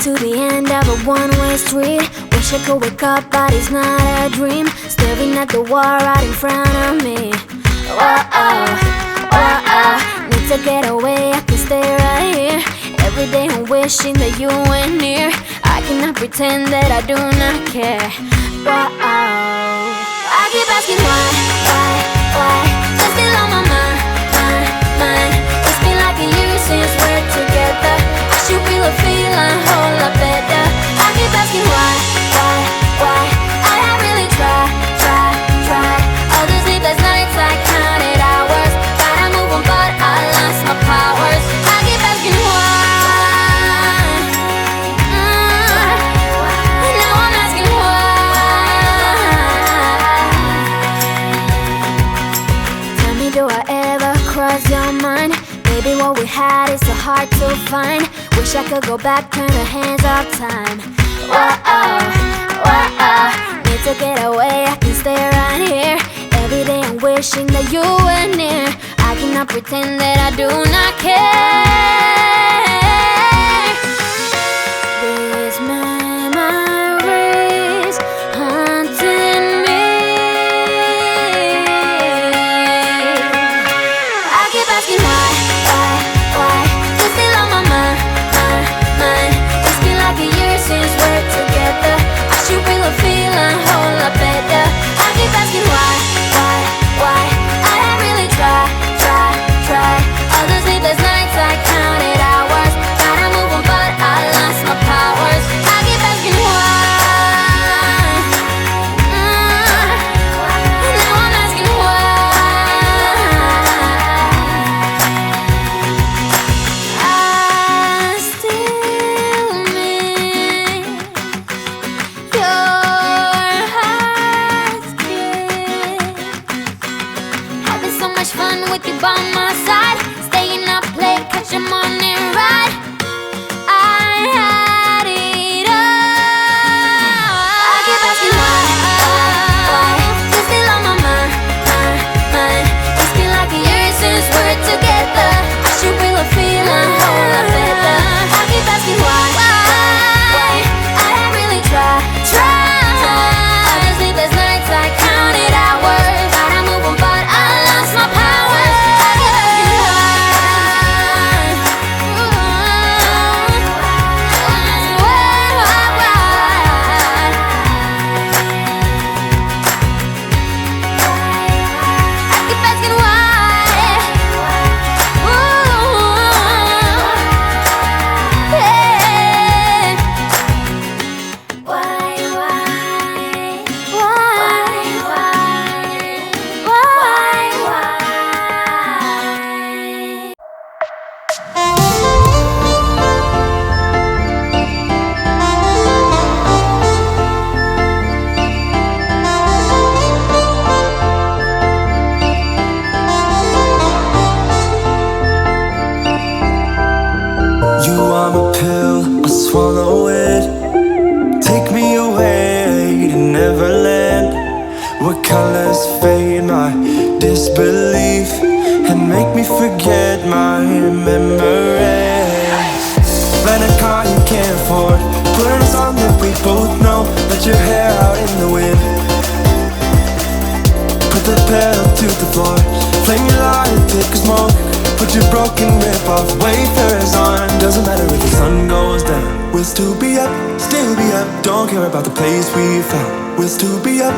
to the end of a one-way street. Wish I could wake up, but it's not a dream. Staring at the wall right in front of me. Whoa-oh, whoa-oh. Need to get away, I can stay right here. Every day I'm wishing that you were near. I cannot pretend that I do not care. Whoa-oh. I keep asking why? You're still on my mind. It's been like a year since we're together. I should feel a feeling whole lot better. I keep asking why? I have really tried. All those sleepless nights I counted hours. Tried to move on but I lost my powers. I keep asking why. Now I'm asking why. Tell me, do I ever cross your mind? Maybe what we had is so hard to find. Wish I could go back, turn the hands of time. Whoa-oh. Need to get away, I can stay right here. Every day I'm wishing that you were near. I cannot pretend that I do not care. These memories haunting me. I keep asking why. You're still on my mind. It's been like a year since we're together. I should feel a feeling whole lot better. I keep asking why. I have really tried. All those sleepless nights I counted hours. Tried to move on but I lost my powers. I keep asking why. Now I'm asking why. I still miss your heart's kiss. Having so much fun with you by my side. Staying up late, catch your morning ride. I had it all. I keep asking why. You're still on my mind. It's been like a year since we're together. I should feel a feeling whole lot better. I keep asking why. I have really tried. All the sleepless nights I counted hours. Tried to move on but I lost my powers. I keep asking I keep asking why. You are my pill, I swallow it. Take me away to Neverland, where colors fade my disbelief and make me forget my memories. Rent a car you can't afford, put on a song that we both know. Let your hair out in the wind, put the pedal to the floor. Flame your light, take a smoke. Put your broken rip-off wafers on. Doesn't matter if the sun goes down, we'll still be up. Don't care about the place we found, we'll still be up.